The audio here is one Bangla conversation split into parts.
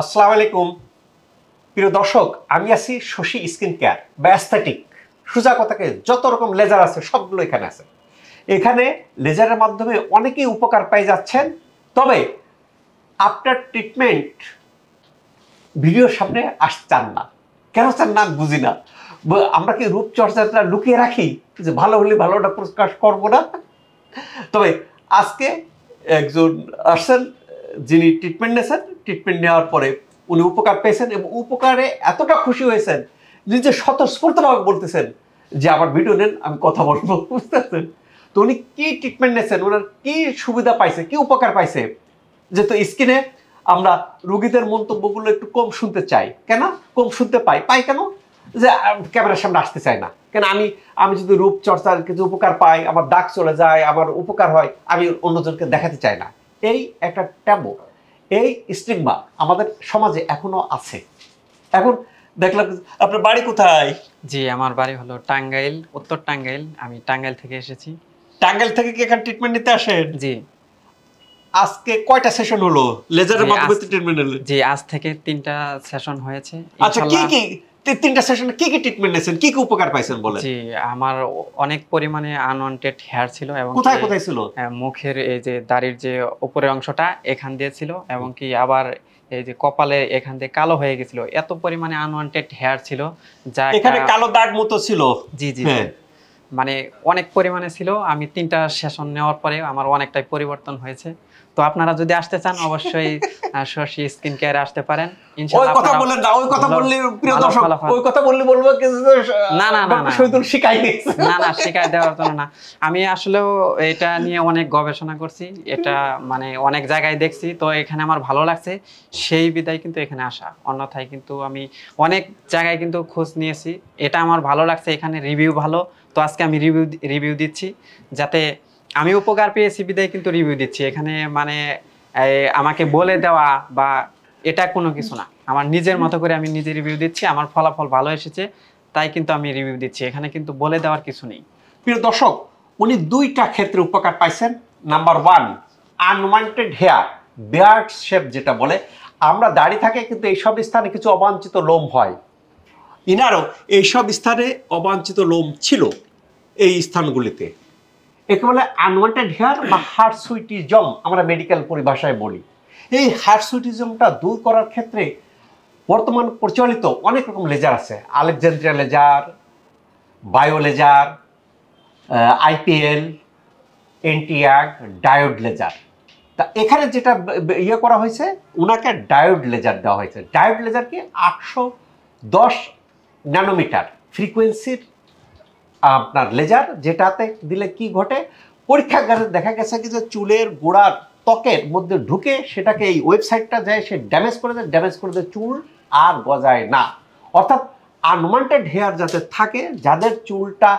আসসালামু আলাইকুম প্রিয় দর্শক, আমি আছি শশী স্কিন কেয়ার বা অ্যাস্থেটিক। সোজা কথাকে যত রকম লেজার আছে সবগুলো এখানে আছে। এখানে লেজারের মাধ্যমে অনেকেই উপকার পেয়ে যাচ্ছেন। তবে আপনার ট্রিটমেন্ট ভিডিওর সামনে আসতে চান না, কেন চান না বুঝি না। আমরা কি রূপচর্চাটা লুকিয়ে রাখি যে ভালো হলে ভালোটা প্রকাশ করবো না? তবে আজকে একজন আসছেন যিনি ট্রিটমেন্ট নিয়েছেন, ট্রিটমেন্ট নেওয়ার পরে উনি উপকার পেয়েছেন এবং উপকারে এতটা খুশি হয়েছেন নিজে স্বতঃস্ফূর্তভাবে বলতেছেন যে আমার ভিডিও নেন, আমি কথা বলবো। বুঝতে পারছেন তো উনি কি ট্রিটমেন্ট নিয়েছেন, ওনার কি সুবিধা পাইছে, কি উপকার পাইছে। যেহেতু স্কিনে আমরা রোগীদের মন্তব্যগুলো একটু কম শুনতে চাই, কেন কম শুনতে পাই কেন যে ক্যামেরার সামনে আসতে চাই না কেন। আমি যদি রূপচর্চার কিছু উপকার পাই, আমার দাগ চলে যায়, আমার উপকার হয়, আমি অন্যজনকে দেখাতে চাই না। এই একটা ট্যাবু, এই স্টিগমা আমাদের সমাজে এখনো আছে। এখন দেখলাম আপনার বাড়ি কোথায়? জি, আমার বাড়ি হলো টাঙ্গাইল, উত্তর টাঙ্গাইল। আমি টাঙ্গাইল থেকে এসেছি। টাঙ্গাইল থেকে কি এখানে ট্রিটমেন্ট নিতে আসেন? জি। আজকে কয়টা সেশন হলো লেজারের মাধ্যমে ট্রিটমেন্ট নিলেন? জি, আজ থেকে 3টা সেশন হয়েছে। আচ্ছা, কি তিনটা সেশনে কি ট্রিটমেন্ট নিয়েছেন, কি উপকার পাইছেন বলেন? জি, আমার অনেক পরিমাণে আনওয়ান্টেড হেয়ার ছিল এবং কোথায় ছিল? মুখের এই যে দাড়ির যে উপরের অংশটা এখান দিয়ে ছিল এবং কি আবার এই যে কপালে এখান দিয়ে কালো হয়ে গেছিল। এত পরিমাণে আনওয়ান্টেড হেয়ার ছিল যা এখানে কালো দাগ মতো ছিল। জি জি, মানে অনেক পরিমাণে ছিল। আমি 3টা সেশন নেওয়ার পরে আমার অনেকটাই পরিবর্তন হয়েছে। তো আপনারা যদি আসতে চান অবশ্যই শশী স্কিন কেয়ারে আসতে পারেন। ইনশাআল্লাহ। ওই কথা বলেন না, ওই কথা বললে প্রিয় দর্শক, ওই কথা বললে বলবো কি না না না না, শহীদুল শিখাই দিয়েছে। না না, শিখাই দেওয়ার জন্য না। আমি আসলেও এটা নিয়ে অনেক গবেষণা করছি, এটা মানে অনেক জায়গায় দেখছি, তো এখানে আমার ভালো লাগছে সেই বিধায় কিন্তু এখানে আসা। অন্যথায় কিন্তু আমি অনেক জায়গায় কিন্তু খোঁজ নিয়েছি, এটা আমার ভালো লাগছে, এখানে রিভিউ ভালো। তো আজকে আমি রিভিউ দিচ্ছি, যাতে আমি উপকার পেয়েছি বিদায় কিন্তু রিভিউ দিচ্ছি। এখানে মানে আমাকে বলে দেওয়া বা এটা কোনো কিছু না, আমার নিজের মতো করে আমি নিজে রিভিউ দিচ্ছি। আমার ফলাফল ভালো এসেছে তাই কিন্তু আমি রিভিউ দিচ্ছি, এখানে কিন্তু বলে দেওয়ার কিছু নেই। প্রিয় দর্শক, উনি 2টা ক্ষেত্রে উপকার পাইছেন। Number 1, unwanted hair, beard shape যেটা বলে, আমরা দাড়ি থাকে কিন্তু এইসব স্থানে কিছু অবাঞ্ছিত লোম হয়। ইনারও এইসব স্থানে অবাঞ্ছিত লোম ছিল এই স্থানগুলিতে। একে বলে আনওয়ান্টেড হেয়ার বা হার্সুইটিজম, আমরা মেডিকেল পরিভাষায় বলি। এই হার্সুইটিজমটা দূর করার ক্ষেত্রে বর্তমান প্রচলিত অনেক রকম লেজার আছে। Alexandria laser, bio laser, IPL, এনটিআগ, ডায়োড লেজার। তা এখানে যেটা করা হয়েছে, ওনাকে ডায়োড লেজার দেওয়া হয়েছে। ডায়োড লেজার কি 810 ন্যানোমিটার ফ্রিকোয়েন্সির আপনার লেজার, যেটাতে দিলে কি ঘটে, পরীক্ষাগারে দেখা গেছে কি যে চুলের গোড়ার ত্বকের মধ্যে ঢুকে সেটাকে এই ওয়েবসাইটটা যায়, সে ড্যামেজ করে দেয়, চুল আর গজায় না। অর্থাৎ আনওয়ান্টেড হেয়ার যাতে থাকে, যাদের চুলটা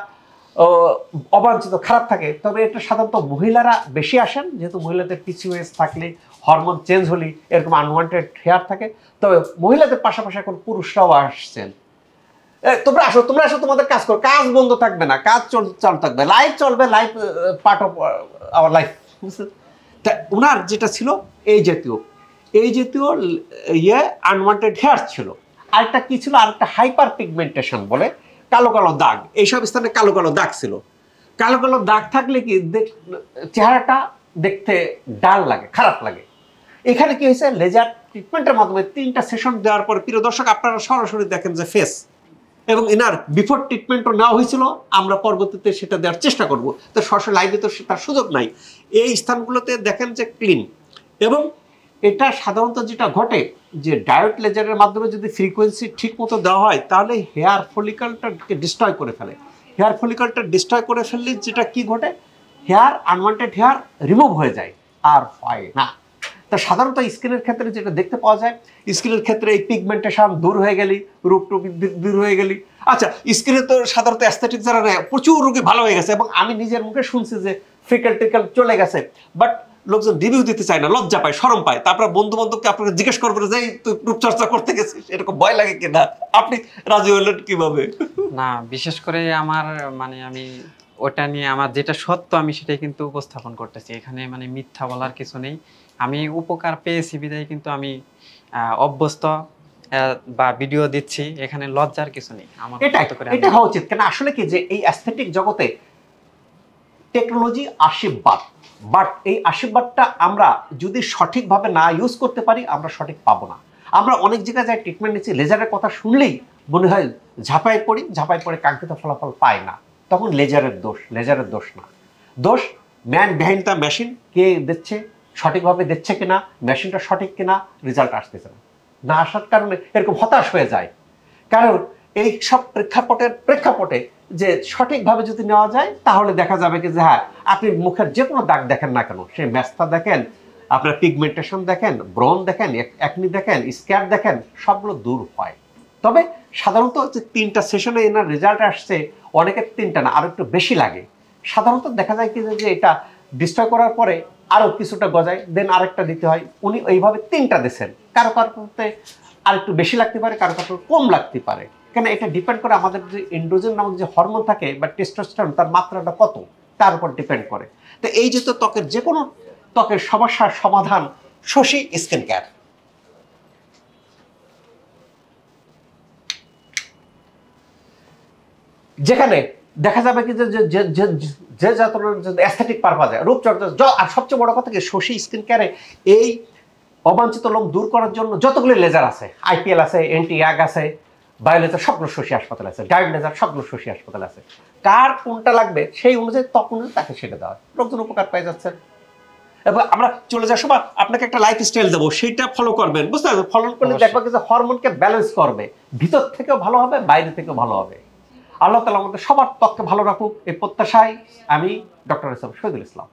অবাঞ্ছিত খারাপ থাকে, তবে এটা সাধারণত মহিলারা বেশি আসেন, যেহেতু মহিলাদের পিসিওএস থাকলে, হরমোন চেঞ্জ হলে এরকম আনওয়ান্টেড হেয়ার থাকে। তবে মহিলাদের পাশাপাশি এখন পুরুষরাও আসছেন। তোমরা আসো, তোমাদের কাজ করো, কাজ বন্ধ থাকবে না, কাজ চালু থাকবে, লাইফ চলবে, life part of our life. তা ওনার যেটা ছিল এই জাতীয় আনওয়ান্টেড হেয়ার ছিল। আরেকটা কি ছিল, আরেকটা হাইপার পিগমেন্টেশন বলে, কালো কালো দাগ, এইসব স্থানে কালো কালো দাগ ছিল। কালো কালো দাগ থাকলে কি চেহারাটা দেখতে ডাল লাগে, খারাপ লাগে। এখানে কি হয়েছে, লেজার ট্রিটমেন্টের মাধ্যমে 3টা সেশন দেওয়ার পরে প্রিয় দর্শক আপনারা সরাসরি দেখেন যে ফেস এবং এনার বিফোর ট্রিটমেন্টও নেওয়া হয়েছিল। আমরা পরবর্তীতে সেটা দেওয়ার চেষ্টা করব, তো সরাসরি লাইভে তো তার সুযোগ নাই। এই স্থানগুলোতে দেখেন যে ক্লিন। এবং এটা সাধারণত যেটা ঘটে যে ডায়োড লেজারের মাধ্যমে যদি ফ্রিকোয়েন্সি ঠিক মতো দেওয়া হয়, তাহলে হেয়ার ফলিকলটাকে ডিস্ট্রয় করে ফেলে। হেয়ার ফলিকলটা ডিস্ট্রয় করে ফেললে যেটা কি ঘটে, হেয়ার আনওয়ান্টেড হেয়ার রিমুভ হয়ে যায়, আর হয় না। তা সাধারণত স্কিনের ক্ষেত্রে যেটা দেখতে পাওয়া যায়, স্কিনের ক্ষেত্রে এই পিগমেন্টেশন দূর হয়ে গেলি, রূপ দূর হয়ে গেলি। আচ্ছা, স্কিনে তো সাধারণত অ্যাস্থেটিক যারা নেয় প্রচুর রোগী ভালো হয়ে গেছে, এবং আমি নিজের মুখে শুনছি যে ফ্রিকেল টিকেল চলে গেছে, বাট লোকজন রিভিউ দিতে চায় না, লজ্জা পায়, শরম পায়। তারপর বন্ধু বান্ধবকে আপনাকে জিজ্ঞেস করবেন যে তুই রূপচর্চা করতে গেছিস, এরকম ভয় লাগে কিনা, আপনি রাজি হলেন কিভাবে? না, বিশেষ করে আমার মানে আমি ওটা নিয়ে আমার যেটা সত্য আমি সেটাই কিন্তু উপস্থাপন করতেছি। এখানে মানে মিথ্যা বলার কিছু নেই। আমি উপকার পেয়েছি বিধায় কিন্তু আমি অভ্যস্ত বা ভিডিও দিচ্ছি, এখানে লজ্জার কিছু নেই আমার এটাই মতো করে এটা হওয়া উচিত। কেন আসলে কি যে এই অ্যাস্থেটিক জগতে টেকনোলজি আশীর্বাদ, বাট এই আশীর্বাদটা আমরা যদি সঠিকভাবে না ইউজ করতে পারি আমরা সঠিক পাবো না। আমরা অনেক জায়গায় যাই ট্রিটমেন্ট নিচ্ছি, লেজারের কথা শুনলেই মনে হয় ঝাঁপাই পড়ে কাঙ্ক্ষিত ফলাফল পায় না। তখন লেজারের দোষ না, দোষ ম্যান বিহাইন্ড দ্য মেশিন। কে দিচ্ছে, সঠিকভাবে দিচ্ছে কিনা, মেশিনটা সঠিক কিনা, রেজাল্ট আসতেছে না, না আসার কারণে এরকম হতাশ হয়ে যায়। কারণ এই সব প্রেক্ষাপটে যে সঠিকভাবে যদি নেওয়া যায় তাহলে দেখা যাবে কি যে হ্যাঁ, আপনি মুখের যে কোনো দাগ দেখেন না কেন, সেই ম্যাস্তা দেখেন, আপনার পিগমেন্টেশন দেখেন, ব্রণ দেখেন, একনি দেখেন, স্ক্যার দেখেন, সবগুলো দূর হয়। তবে সাধারণত যে 3টা সেশনে এনার রেজাল্ট আসছে, অনেকের 3টা না আরো একটু বেশি লাগে। সাধারণত দেখা যায় কি যে এটা ডিস্ট্রয় করার পরে আরো কিছুটা গজায়, দেন আরেকটা দিতে হয়। উনি এইভাবে 3টা দিচ্ছেন। কারো কারোতে আর একটু বেশি লাগতে পারে, কারো কারো কম লাগতে পারে। কেন এটা ডিপেন্ড করে আমাদের যে এন্ড্রোজেন নামক যে হরমোন থাকে বা টেস্টোস্টেরন, তার মাত্রাটা কত, তার উপর ডিপেন্ড করে। তো এই যে তো ত্বকের যে কোনো ত্বকের সমস্যার সমাধান শশী স্কিন কেয়ার। যেখানে দেখা যাবে কি যে অ্যাস্থেটিক পারপাজে রূপচর্চা, আর সবচেয়ে বড় কথা কি শশী স্কিন কেয়ারে এই অবাঞ্ছিত লোম দূর করার জন্য যতগুলো লেজার আছে, আইপিএল আছে, এন্টি অ্যাগ আছে, বায়োলেজার, সবগুলো শশী হাসপাতাল আছে, ডায়োড লেজার সবগুলো শশী হাসপাতাল আছে। কার কোনটা লাগবে সেই অনুযায়ী তখন তাকে সেটা দেওয়া হয়, লোকজন উপকার পেয়ে যাচ্ছে। এবং আমরা চলে যাওয়ার সময় আপনাকে একটা লাইফ স্টাইল দেবো, সেইটা ফলো করবেন, বুঝতে পারবেন? ফলো করলে দেখবো যে হরমোনকে ব্যালেন্স করবে, ভিতর থেকেও ভালো হবে, বাইরে থেকেও ভালো হবে। আল্লাহ তাআলা আমাদের সবার ত্বককে ভালো রাখুক এই প্রত্যাশায় আমি ডক্টর শহীদুল ইসলাম।